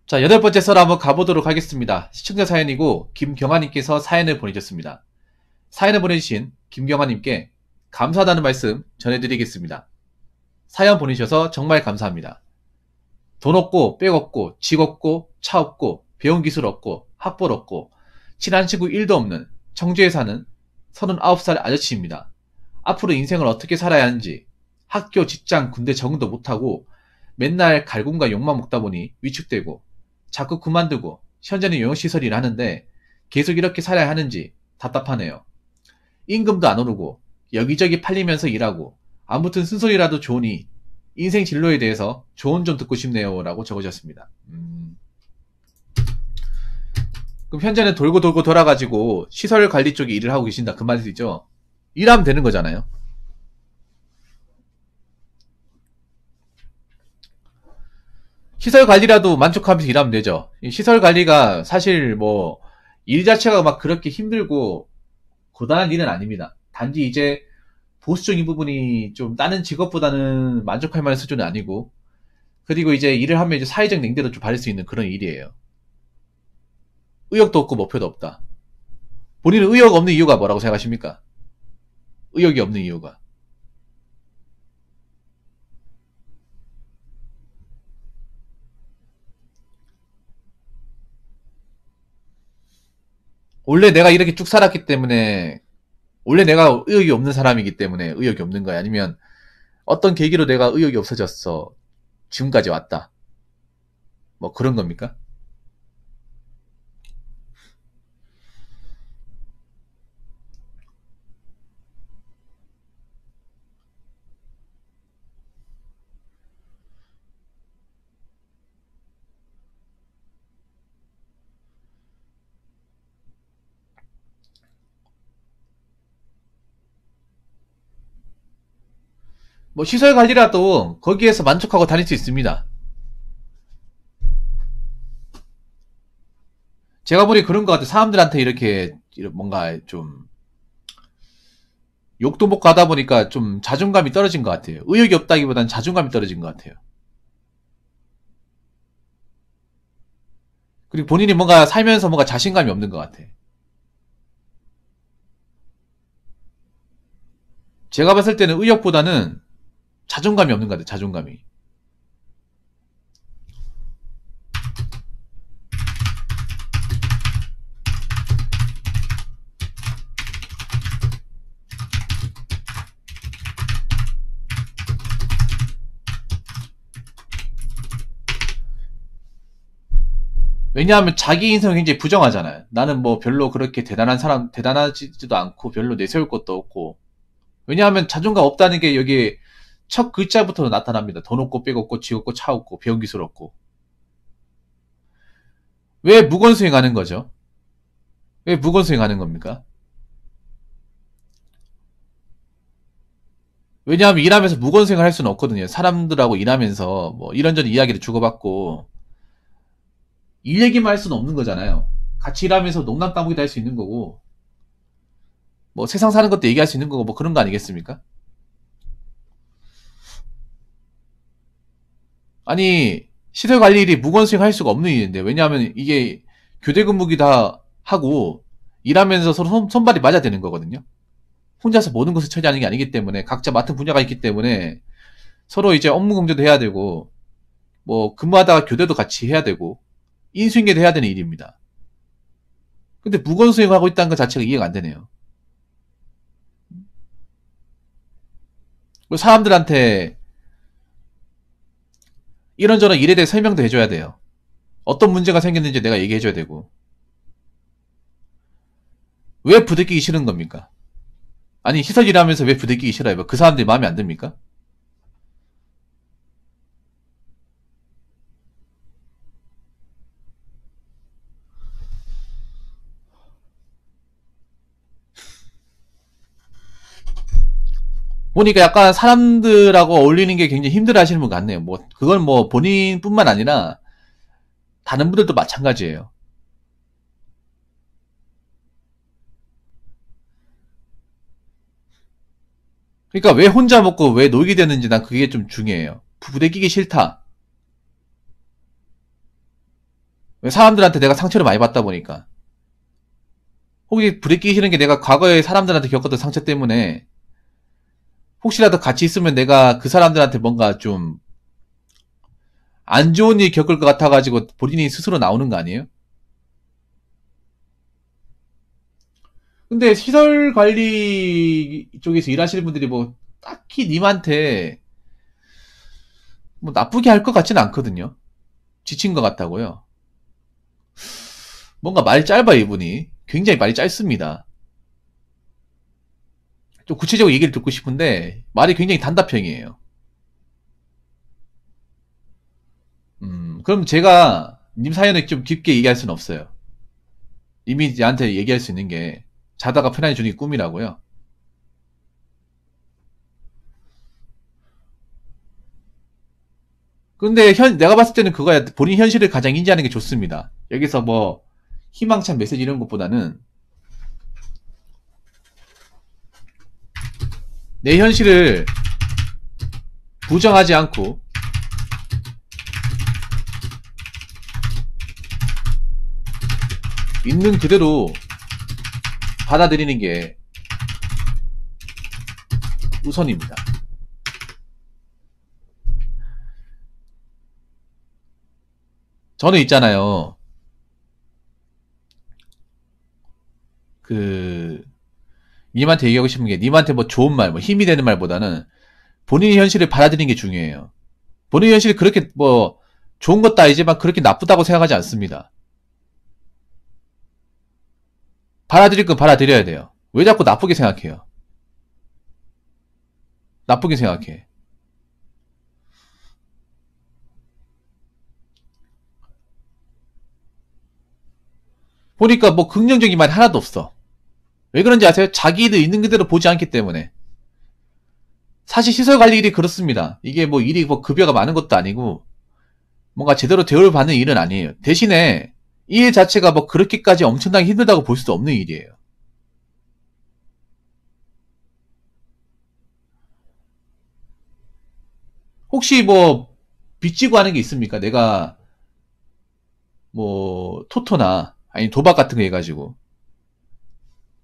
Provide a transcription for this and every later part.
자, 8번째 썰 한번 가보도록 하겠습니다. 시청자 사연이고 김경아님께서 사연을 보내주셨습니다. 사연을 보내주신 김경아님께 감사하다는 말씀 전해드리겠습니다. 사연 보내주셔서 정말 감사합니다. 돈 없고 빽 없고 직 없고 차 없고 배운 기술 없고 학벌 없고 친한 친구 1도 없는 청주에 사는 39살 아저씨입니다. 앞으로 인생을 어떻게 살아야 하는지 학교, 직장, 군대 적응도 못하고 맨날 갈굼과 욕만 먹다 보니 위축되고 자꾸 그만두고 현재는 용역시설 일을 하는데 계속 이렇게 살아야 하는지 답답하네요. 임금도 안 오르고 여기저기 팔리면서 일하고 아무튼 쓴소리라도 좋으니 인생 진로에 대해서 조언 좀 듣고 싶네요 라고 적으셨습니다. 그럼 현재는 돌고 돌고 돌아가지고 시설 관리 쪽에 일을 하고 계신다 그 말이죠. 일하면 되는 거잖아요. 시설 관리라도 만족하면서 일하면 되죠. 시설 관리가 사실 뭐 일 자체가 막 그렇게 힘들고 고단한 일은 아닙니다. 단지 이제 보수적인 부분이 좀 다른 직업보다는 만족할 만한 수준은 아니고, 그리고 이제 일을 하면 이제 사회적 냉대도 좀 받을 수 있는 그런 일이에요. 의욕도 없고 목표도 없다. 본인은 의욕 없는 이유가 뭐라고 생각하십니까? 의욕이 없는 이유가. 원래 내가 이렇게 쭉 살았기 때문에, 원래 내가 의욕이 없는 사람이기 때문에 의욕이 없는 거야? 아니면 어떤 계기로 내가 의욕이 없어졌어? 지금까지 왔다. 뭐 그런 겁니까? 뭐 시설 관리라도 거기에서 만족하고 다닐 수 있습니다. 제가 보니 그런 것 같아요. 사람들한테 이렇게 뭔가 좀 욕도 먹고 하다 보니까 좀 자존감이 떨어진 것 같아요. 의욕이 없다기보다는 자존감이 떨어진 것 같아요. 그리고 본인이 뭔가 살면서 뭔가 자신감이 없는 것 같아. 제가 봤을 때는 의욕보다는 자존감이 없는 것 같아요. 자존감이. 왜냐하면 자기 인성이 굉장히 부정하잖아요. 나는 뭐 별로 그렇게 대단한 사람, 대단하지도 않고 별로 내세울 것도 없고. 왜냐하면 자존감 없다는 게 여기 첫 글자부터 나타납니다. 돈 없고 빽 없고 직 없고 차 없고 배운 기술 없고. 왜 무건수행하는 거죠? 왜 무건수행하는 겁니까? 왜냐하면 일하면서 무건수행을 할 수는 없거든요. 사람들하고 일하면서 뭐 이런저런 이야기를 주고받고 일 얘기만 할 수는 없는 거잖아요. 같이 일하면서 농담 따먹이도 할 수 있는 거고 뭐 세상 사는 것도 얘기할 수 있는 거고 뭐 그런 거 아니겠습니까? 아니 시설 관리 일이 무건수행 할 수가 없는 일인데 왜냐하면 이게 교대 근무기다 하고 일하면서 서로 손발이 맞아야 되는 거거든요. 혼자서 모든 것을 처리하는 게 아니기 때문에 각자 맡은 분야가 있기 때문에 서로 이제 업무 공조도 해야 되고 뭐 근무하다가 교대도 같이 해야 되고 인수인계도 해야 되는 일입니다. 근데 무건수행하고 있다는 것 자체가 이해가 안 되네요. 그리고 사람들한테 이런저런 일에 대해 설명도 해줘야 돼요. 어떤 문제가 생겼는지 내가 얘기해줘야 되고 왜 부대끼기 싫은 겁니까? 아니 시설 일하면서 왜 부대끼기 싫어요? 뭐 그 사람들이 마음에 안 듭니까? 보니까 약간 사람들하고 어울리는 게 굉장히 힘들어 하시는 분 같네요. 뭐, 그건 뭐 본인뿐만 아니라 다른 분들도 마찬가지예요. 그러니까 왜 혼자 먹고 왜 놀게 되는지 난 그게 좀 중요해요. 부대 끼기 싫다. 사람들한테 내가 상처를 많이 받다 보니까. 혹시 불에 끼기 싫은 게 내가 과거에 사람들한테 겪었던 상처 때문에 혹시라도 같이 있으면 내가 그 사람들한테 뭔가 좀 안 좋은 일 겪을 것 같아가지고 본인이 스스로 나오는 거 아니에요? 근데 시설 관리 쪽에서 일하시는 분들이 뭐 딱히 님한테 뭐 나쁘게 할 것 같지는 않거든요. 지친 것 같다고요. 뭔가 말이 짧아요, 이분이. 굉장히 말이 짧습니다. 좀 구체적으로 얘기를 듣고 싶은데 말이 굉장히 단답형이에요. 그럼 제가 님 사연을 좀 깊게 얘기할 수는 없어요. 이미 나한테 얘기할 수 있는 게 자다가 편안히 주는 게 꿈이라고요. 근데 내가 봤을 때는 그거야. 본인 현실을 가장 인지하는 게 좋습니다. 여기서 뭐 희망찬 메시지 이런 것보다는 내 현실을 부정하지 않고 있는 그대로 받아들이는 게 우선입니다. 저는 있잖아요. 님한테 얘기하고 싶은 게 님한테 뭐 좋은 말, 뭐 힘이 되는 말보다는 본인의 현실을 받아들이는 게 중요해요. 본인의 현실이 그렇게 뭐 좋은 것도 아니지만 그렇게 나쁘다고 생각하지 않습니다. 받아들일 건 받아들여야 돼요. 왜 자꾸 나쁘게 생각해요? 나쁘게 생각해. 보니까 뭐 긍정적인 말이 하나도 없어. 왜 그런지 아세요? 자기도 있는 그대로 보지 않기 때문에. 사실 시설 관리 일이 그렇습니다. 이게 뭐 일이 뭐 급여가 많은 것도 아니고 뭔가 제대로 대우를 받는 일은 아니에요. 대신에 이 일 자체가 뭐 그렇게까지 엄청나게 힘들다고 볼 수도 없는 일이에요. 혹시 뭐 빚지고 하는 게 있습니까? 내가 뭐 토토나 아니 도박 같은 거 해가지고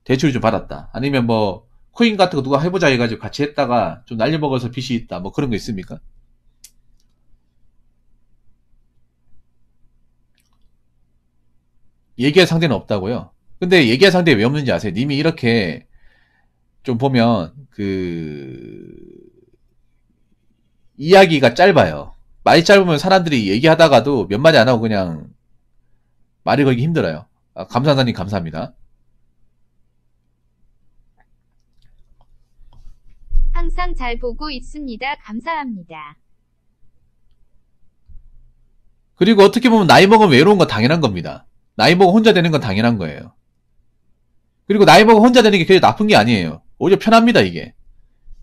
대출을 좀 받았다. 아니면 뭐 코인 같은 거 누가 해보자 해가지고 같이 했다가 좀 날려먹어서 빚이 있다. 뭐 그런 거 있습니까? 얘기할 상대는 없다고요. 근데 얘기할 상대 왜 없는지 아세요? 님이 이렇게 좀 보면 이야기가 짧아요. 말이 짧으면 사람들이 얘기하다가도 몇 마디 안 하고 그냥 말이 걸기 힘들어요. 아, 감사사님 감사합니다. 항상 잘 보고 있습니다. 감사합니다. 그리고 어떻게 보면 나이 먹으면 외로운 건 당연한 겁니다. 나이 먹으면 혼자 되는 건 당연한 거예요. 그리고 나이 먹으면 혼자 되는 게 그게 나쁜 게 아니에요. 오히려 편합니다, 이게.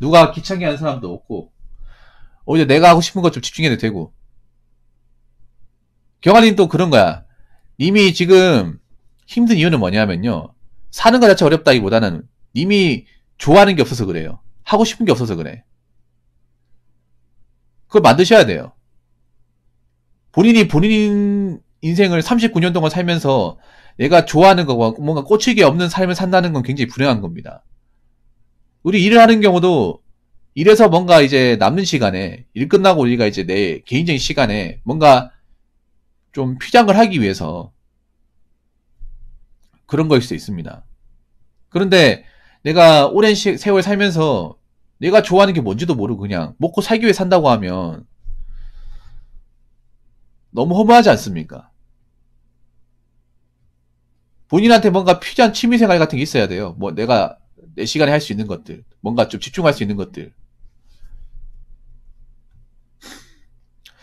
누가 귀찮게 하는 사람도 없고, 오히려 내가 하고 싶은 것 좀 집중해도 되고. 경아님 또 그런 거야. 님이 지금 힘든 이유는 뭐냐면요. 사는 것 자체 어렵다기보다는 님이 좋아하는 게 없어서 그래요. 하고 싶은 게 없어서 그래. 그걸 만드셔야 돼요. 본인이 본인 인생을 39년 동안 살면서 내가 좋아하는 거와 뭔가 꽂히게 없는 삶을 산다는 건 굉장히 불행한 겁니다. 우리 일을 하는 경우도 일에서 뭔가 이제 남는 시간에 일 끝나고 우리가 이제 내 개인적인 시간에 뭔가 좀 피장을 하기 위해서 그런 거일 수도 있습니다. 그런데 내가 오랜 세월 살면서 내가 좋아하는 게 뭔지도 모르고 그냥 먹고 살기 위해 산다고 하면 너무 허무하지 않습니까? 본인한테 뭔가 필요한 취미생활 같은 게 있어야 돼요. 뭐 내가 내 시간에 할 수 있는 것들, 뭔가 좀 집중할 수 있는 것들.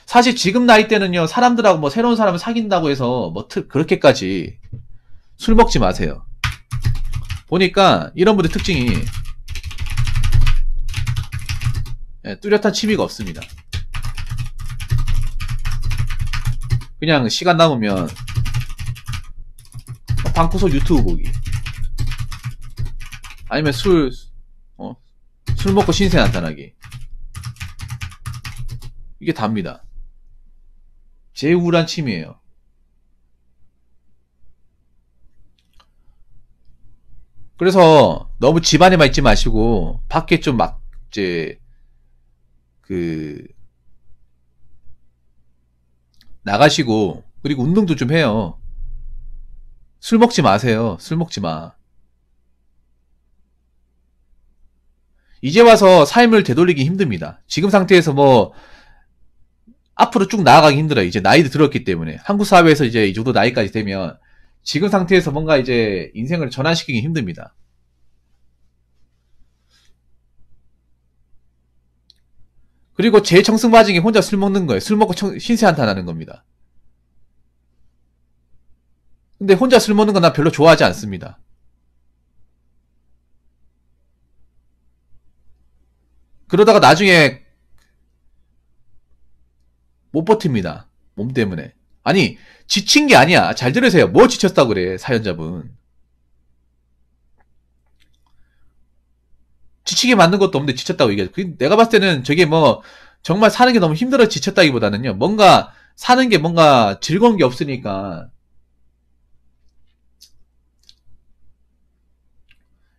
사실 지금 나이 때는요, 사람들하고 뭐 새로운 사람을 사귄다고 해서 뭐 그렇게까지 술 먹지 마세요. 보니까 이런 분들 특징이 뚜렷한 취미가 없습니다. 그냥 시간 남으면 방구석 유튜브 보기, 아니면 술 먹고 신세 나타나기. 이게 답니다. 제일 우울한 취미예요. 그래서 너무 집안에만 있지 마시고 밖에 좀 막 이제 그 나가시고 그리고 운동도 좀 해요. 술 먹지 마세요. 술 먹지 마. 이제 와서 삶을 되돌리기 힘듭니다. 지금 상태에서 뭐 앞으로 쭉 나아가기 힘들어요. 이제 나이도 들었기 때문에 한국 사회에서 이제 이 정도 나이까지 되면 지금 상태에서 뭔가 이제 인생을 전환시키기 힘듭니다. 그리고 제일 청승맞은 게 혼자 술 먹는 거예요. 술 먹고 신세 한탄하는 겁니다. 근데 혼자 술 먹는 건 난 별로 좋아하지 않습니다. 그러다가 나중에 못 버팁니다. 몸 때문에. 아니, 지친 게 아니야. 잘 들으세요. 뭐 지쳤다고 그래, 사연자분. 지치게 만든 것도 없는데 지쳤다고 얘기하죠. 내가 봤을 때는 저게 뭐, 정말 사는 게 너무 힘들어 지쳤다기보다는요. 뭔가, 사는 게 뭔가 즐거운 게 없으니까.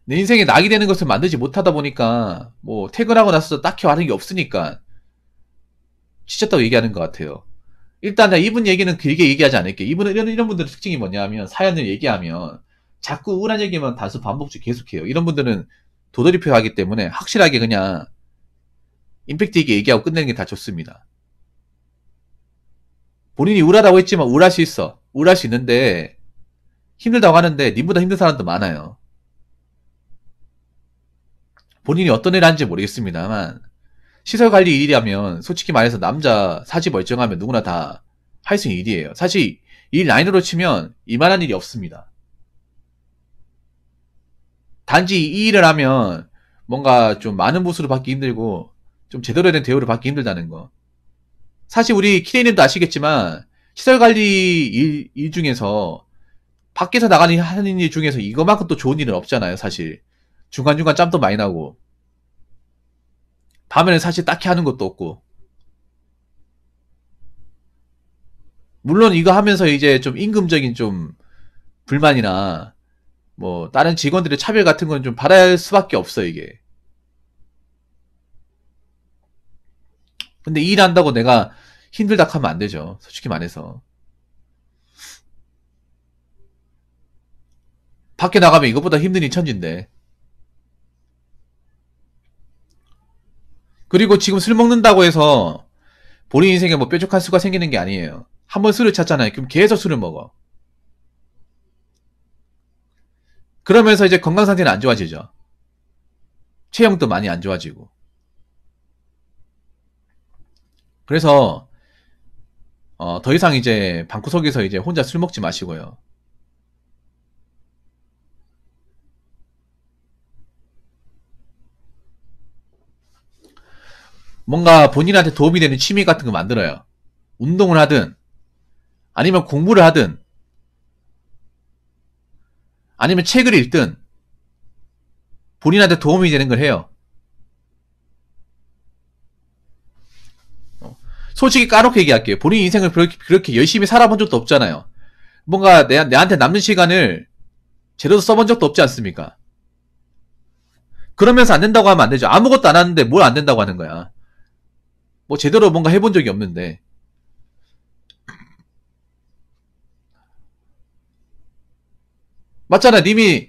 내 인생에 낙이 되는 것을 만들지 못하다 보니까, 뭐, 퇴근하고 나서 딱히 하는 게 없으니까, 지쳤다고 얘기하는 것 같아요. 일단 이분 얘기는 길게 얘기하지 않을게요. 이분은 이런 분들의 특징이 뭐냐면 사연을 얘기하면 자꾸 우울한 얘기만 단순 반복적 계속해요. 이런 분들은 도돌이표 하기 때문에 확실하게 그냥 임팩트 있게 얘기하고 끝내는 게 다 좋습니다. 본인이 우울하다고 했지만 우울할 수 있어. 우울할 수 있는데 힘들다고 하는데 님보다 힘든 사람도 많아요. 본인이 어떤 일을 하는지 모르겠습니다만 시설관리 일이라면 솔직히 말해서 남자 사지 멀쩡하면 누구나 다 할 수 있는 일이에요. 사실 일 라인으로 치면 이만한 일이 없습니다. 단지 이 일을 하면 뭔가 좀 많은 보수를 받기 힘들고 좀 제대로 된 대우를 받기 힘들다는 거. 사실 우리 키레이님도 아시겠지만 시설관리 일 중에서 밖에서 나가는 하는 일 중에서 이거만큼 또 좋은 일은 없잖아요. 사실 중간중간 짬도 많이 나고 밤에는 사실 딱히 하는 것도 없고 물론 이거 하면서 이제 좀 임금적인 좀 불만이나 뭐 다른 직원들의 차별 같은 건 좀 바랄 수밖에 없어 이게. 근데 이 일한다고 내가 힘들다 하면 안 되죠. 솔직히 말해서. 밖에 나가면 이것보다 힘든 일 천진데. 그리고 지금 술 먹는다고 해서 본인 인생에 뭐 뾰족한 수가 생기는 게 아니에요. 한번 술을 찾잖아요. 그럼 계속 술을 먹어. 그러면서 이제 건강 상태는 안 좋아지죠. 체형도 많이 안 좋아지고. 그래서 더 이상 이제 방구석에서 이제 혼자 술 먹지 마시고요. 뭔가 본인한테 도움이 되는 취미 같은 거 만들어요. 운동을 하든 아니면 공부를 하든 아니면 책을 읽든 본인한테 도움이 되는 걸 해요. 솔직히 까놓고 얘기할게요. 본인 인생을 그렇게 열심히 살아본 적도 없잖아요. 뭔가 내한테 남는 시간을 제대로 써본 적도 없지 않습니까? 그러면서 안 된다고 하면 안 되죠. 아무것도 안 하는데 뭘 안 된다고 하는 거야. 뭐 제대로 뭔가 해본 적이 없는데. 맞잖아. 님이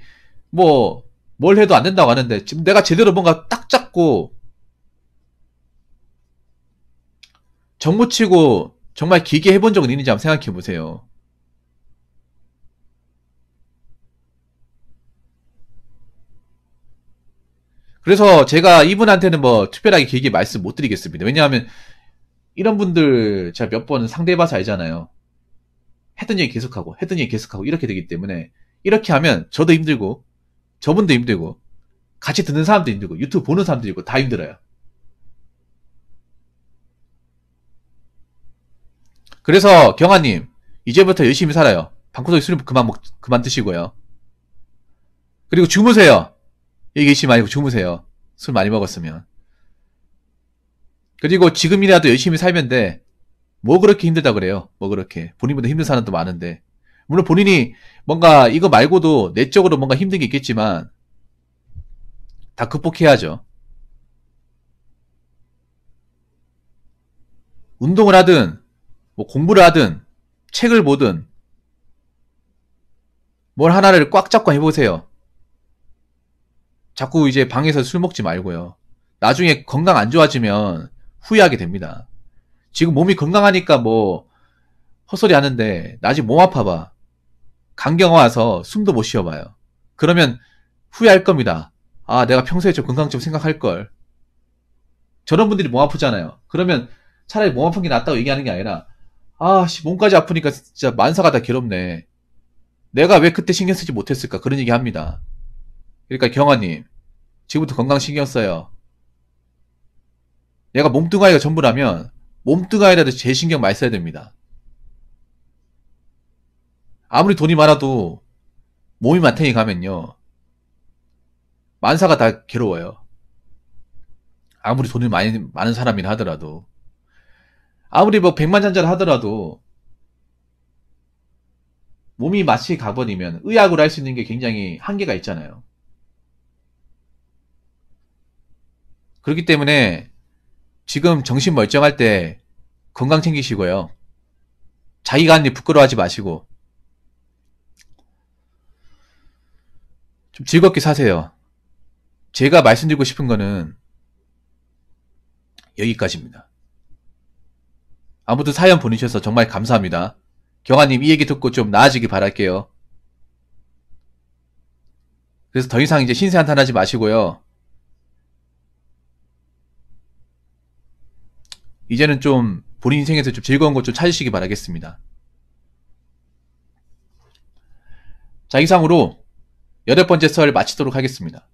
뭐 뭘 해도 안 된다고 하는데 지금 내가 제대로 뭔가 딱 잡고 정무치고 정말 길게 해본 적은 있는지 한번 생각해 보세요. 그래서 제가 이분한테는 뭐 특별하게 길게 말씀 못 드리겠습니다. 왜냐하면 이런 분들 제가 몇 번 상대해봐서 알잖아요. 했던 얘기 계속하고 했던 얘기 계속하고 이렇게 되기 때문에 이렇게 하면 저도 힘들고 저분도 힘들고 같이 듣는 사람도 힘들고 유튜브 보는 사람도 힘들고 다 힘들어요. 그래서 경아님 이제부터 열심히 살아요. 방구석에 술 그만 드시고요. 그리고 주무세요. 얘기 열심히 말고 주무세요. 술 많이 먹었으면. 그리고 지금이라도 열심히 살면 돼. 뭐 그렇게 힘들다 그래요. 뭐 그렇게. 본인보다 힘든 사람도 많은데. 물론 본인이 뭔가 이거 말고도 내적으로 뭔가 힘든 게 있겠지만 다 극복해야죠. 운동을 하든 뭐 공부를 하든 책을 보든 뭘 하나를 꽉 잡고 해보세요. 자꾸 이제 방에서 술 먹지 말고요. 나중에 건강 안 좋아지면 후회하게 됩니다. 지금 몸이 건강하니까 뭐 헛소리 하는데 나중에 몸 아파봐. 감기가 와서 숨도 못 쉬어봐요. 그러면 후회할 겁니다. 아, 내가 평소에 좀 건강 좀 생각할 걸. 저런 분들이 몸 아프잖아요. 그러면 차라리 몸 아픈 게 낫다고 얘기하는 게 아니라, 아, 씨, 몸까지 아프니까 진짜 만사가 다 괴롭네. 내가 왜 그때 신경 쓰지 못했을까? 그런 얘기 합니다. 그러니까 경아님, 지금부터 건강 신경 써요. 얘가 몸뚱아리가 전부라면 몸뚱아리라도 제 신경 많이 써야 됩니다. 아무리 돈이 많아도 몸이 마탱이 가면요. 만사가 다 괴로워요. 아무리 돈이 많은 사람이라 하더라도. 아무리 뭐 백만장자를 하더라도 몸이 마치 가버리면 의학으로 할 수 있는 게 굉장히 한계가 있잖아요. 그렇기 때문에 지금 정신 멀쩡할 때 건강 챙기시고요. 자기가 한 일 부끄러워하지 마시고 좀 즐겁게 사세요. 제가 말씀드리고 싶은 거는 여기까지입니다. 아무튼 사연 보내주셔서 정말 감사합니다. 경아님 이 얘기 듣고 좀 나아지길 바랄게요. 그래서 더 이상 이제 신세 한탄하지 마시고요. 이제는 좀 본인 인생에서 좀 즐거운 것 좀 찾으시기 바라겠습니다. 자, 이상으로 8번째 썰 마치도록 하겠습니다.